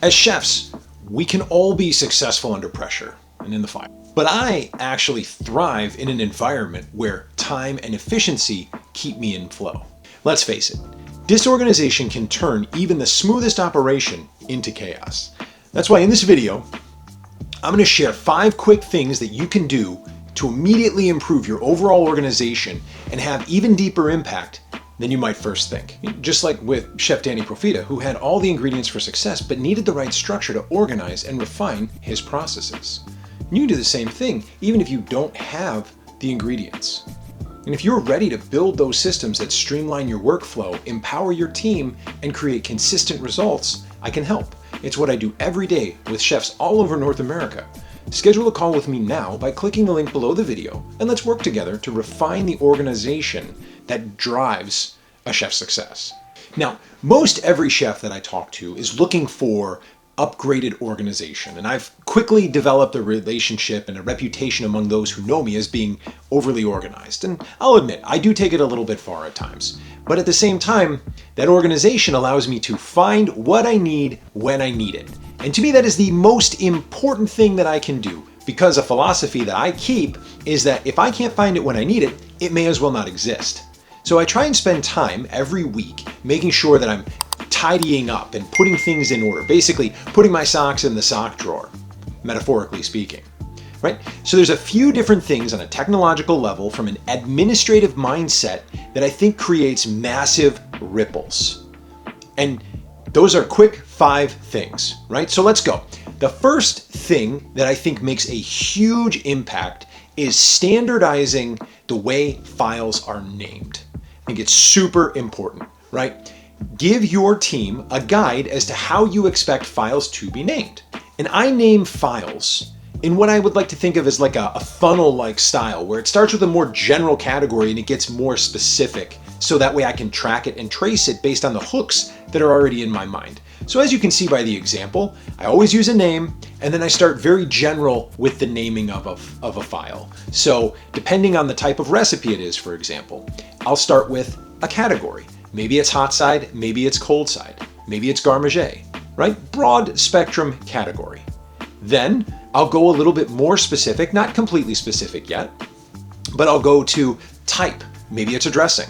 As chefs, we can all be successful under pressure and in the fire. But I actually thrive in an environment where time and efficiency keep me in flow. Let's face it, disorganization can turn even the smoothest operation into chaos. That's why in this video, I'm going to share 5 quick things that you can do to immediately improve your overall organization and have even deeper impact than you might first think. Just like with Chef Danny Profita, who had all the ingredients for success but needed the right structure to organize and refine his processes. And you can do the same thing even if you don't have the ingredients. And if you're ready to build those systems that streamline your workflow, empower your team, and create consistent results, I can help. It's what I do every day with chefs all over North America. Schedule a call with me now by clicking the link below the video, and let's work together to refine the organization that drives a chef's success. Now, most every chef that I talk to is looking for upgraded organization, and I've quickly developed a relationship and a reputation among those who know me as being overly organized. And I'll admit, I do take it a little bit far at times. But at the same time, that organization allows me to find what I need when I need it. And to me, that is the most important thing that I can do, because a philosophy that I keep is that if I can't find it when I need it, it may as well not exist. So I try and spend time every week making sure that I'm tidying up and putting things in order, basically putting my socks in the sock drawer, metaphorically speaking, right? So there's a few different things on a technological level from an administrative mindset that I think creates massive ripples. And those are quick 5 things, right? So let's go. The first thing that I think makes a huge impact is standardizing the way files are named. I think it's super important, right? Give your team a guide as to how you expect files to be named. And I name files in what I would like to think of as like a funnel-like style, where it starts with a more general category and it gets more specific, so that way I can track it and trace it based on the hooks that are already in my mind. So as you can see by the example, I always use a name, and then I start very general with the naming of a file. So depending on the type of recipe it is, for example, I'll start with a category. Maybe it's hot side, maybe it's cold side, maybe it's garde manger, right? Broad spectrum category. Then I'll go a little bit more specific, not completely specific yet, but I'll go to type. Maybe it's a dressing,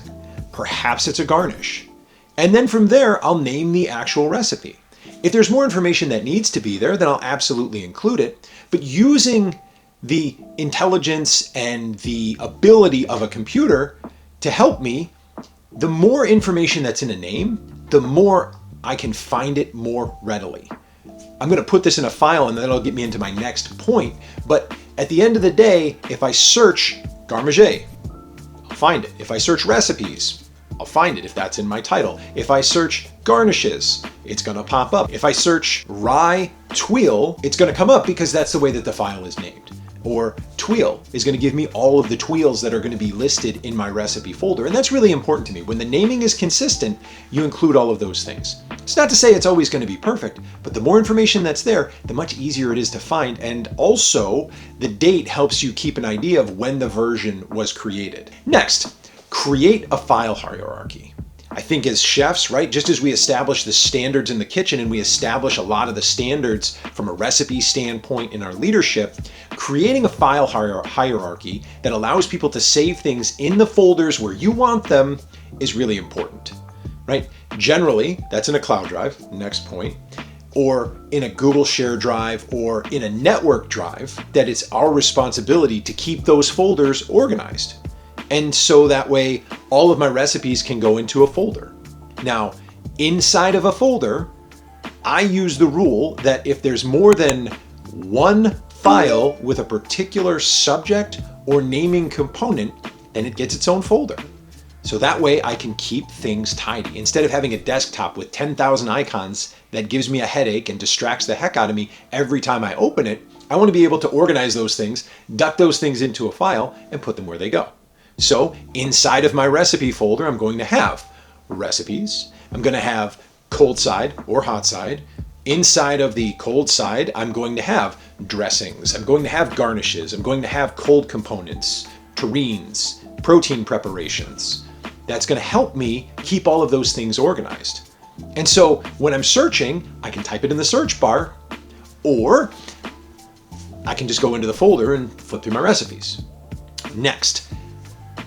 perhaps it's a garnish. And then from there, I'll name the actual recipe. If there's more information that needs to be there, then I'll absolutely include it. But using the intelligence and the ability of a computer to help me, the more information that's in a name, the more I can find it more readily. I'm going to put this in a file and that'll get me into my next point. But at the end of the day, if I search garde manger, I'll find it. If I search recipes, I'll find it if that's in my title. If I search garnishes, it's going to pop up. If I search rye tuile, it's going to come up because that's the way that the file is named. Or tuile is going to give me all of the tuiles that are going to be listed in my recipe folder. And that's really important to me. When the naming is consistent, you include all of those things. It's not to say it's always going to be perfect, but the more information that's there, the much easier it is to find. And also, the date helps you keep an idea of when the version was created. Next, create a file hierarchy. I think as chefs, right, just as we establish the standards in the kitchen and we establish a lot of the standards from a recipe standpoint in our leadership, creating a file hierarchy that allows people to save things in the folders where you want them is really important, right? Generally, that's in a cloud drive, next point, or in a Google Share drive or in a network drive, that it's our responsibility to keep those folders organized. And so that way, all of my recipes can go into a folder. Now, inside of a folder, I use the rule that if there's more than one file with a particular subject or naming component, then it gets its own folder. So that way I can keep things tidy. Instead of having a desktop with 10,000 icons that gives me a headache and distracts the heck out of me every time I open it, I want to be able to organize those things, duck those things into a file, and put them where they go. So inside of my recipe folder, I'm going to have recipes. I'm going to have cold side or hot side. Inside of the cold side, I'm going to have dressings. I'm going to have garnishes. I'm going to have cold components, terrines, protein preparations. That's going to help me keep all of those things organized. And so when I'm searching, I can type it in the search bar, or I can just go into the folder and flip through my recipes. Next,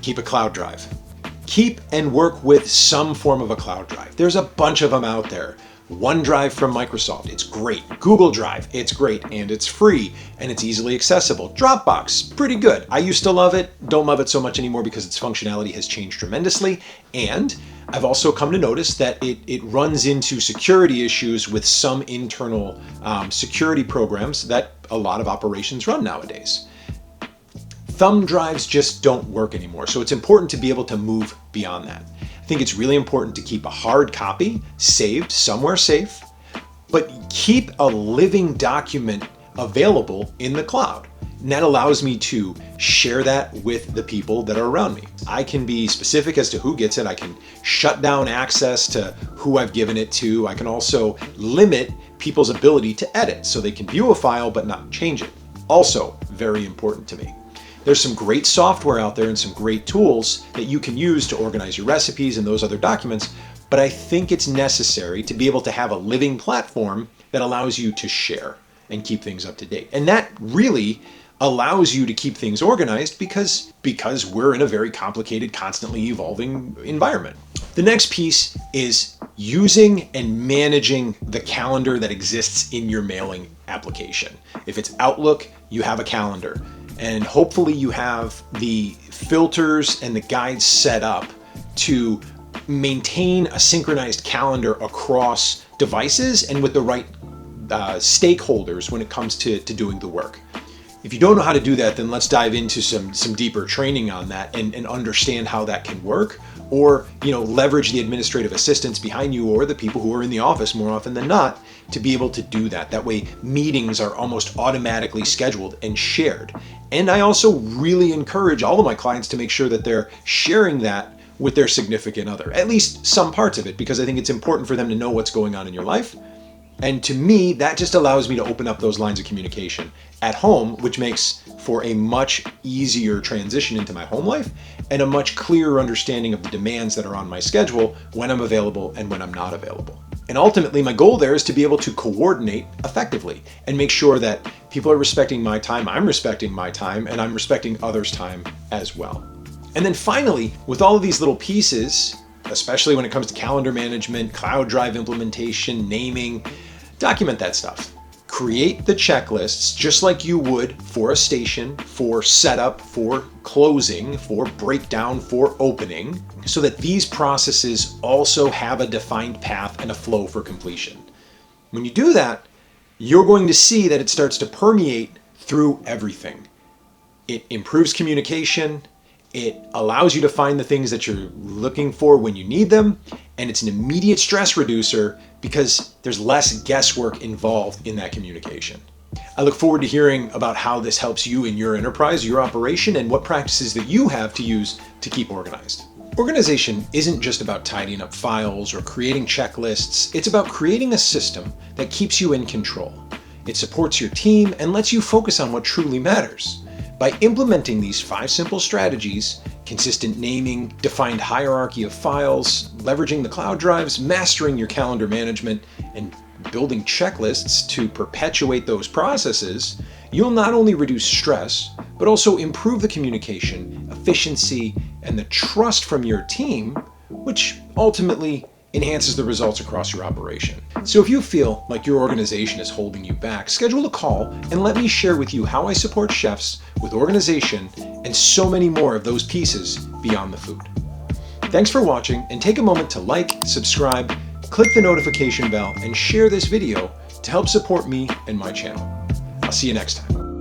keep a cloud drive. Keep and work with some form of a cloud drive. There's a bunch of them out there. OneDrive from Microsoft, it's great. Google Drive, it's great, and it's free, and it's easily accessible. Dropbox, pretty good. I used to love it, don't love it so much anymore because its functionality has changed tremendously, and I've also come to notice that it runs into security issues with some internal security programs that a lot of operations run nowadays. Thumb drives just don't work anymore, so it's important to be able to move beyond that. I think it's really important to keep a hard copy saved somewhere safe, but keep a living document available in the cloud. And that allows me to share that with the people that are around me. I can be specific as to who gets it. I can shut down access to who I've given it to. I can also limit people's ability to edit so they can view a file but not change it. Also very important to me. There's some great software out there and some great tools that you can use to organize your recipes and those other documents, but I think it's necessary to be able to have a living platform that allows you to share and keep things up to date. And that really allows you to keep things organized because we're in a very complicated, constantly evolving environment. The next piece is using and managing the calendar that exists in your mailing application. If it's Outlook, you have a calendar. And hopefully you have the filters and the guides set up to maintain a synchronized calendar across devices and with the right stakeholders when it comes to doing the work. If you don't know how to do that, then let's dive into some deeper training on that and understand how that can work, or leverage the administrative assistants behind you or the people who are in the office more often than not to be able to do that. That way meetings are almost automatically scheduled and shared. And I also really encourage all of my clients to make sure that they're sharing that with their significant other, at least some parts of it, because I think it's important for them to know what's going on in your life. And to me, that just allows me to open up those lines of communication at home, which makes for a much easier transition into my home life and a much clearer understanding of the demands that are on my schedule when I'm available and when I'm not available. And ultimately, my goal there is to be able to coordinate effectively and make sure that people are respecting my time, I'm respecting my time, and I'm respecting others' time as well. And then finally, with all of these little pieces, especially when it comes to calendar management, cloud drive implementation, naming, document that stuff. Create the checklists just like you would for a station, for setup, for closing, for breakdown, for opening, so that these processes also have a defined path and a flow for completion. When you do that, you're going to see that it starts to permeate through everything. It improves communication, it allows you to find the things that you're looking for when you need them, and it's an immediate stress reducer because there's less guesswork involved in that communication. I look forward to hearing about how this helps you in your enterprise, your operation, and what practices that you have to use to keep organized. Organization isn't just about tidying up files or creating checklists. It's about creating a system that keeps you in control. It supports your team and lets you focus on what truly matters. By implementing these 5 simple strategies, consistent naming, defined hierarchy of files, leveraging the cloud drives, mastering your calendar management, and building checklists to perpetuate those processes, you'll not only reduce stress, but also improve the communication, efficiency, and the trust from your team, which ultimately enhances the results across your operation. So if you feel like your organization is holding you back, schedule a call and let me share with you how I support chefs with organization and so many more of those pieces beyond the food. Thanks for watching, and take a moment to like, subscribe, click the notification bell, and share this video to help support me and my channel. I'll see you next time.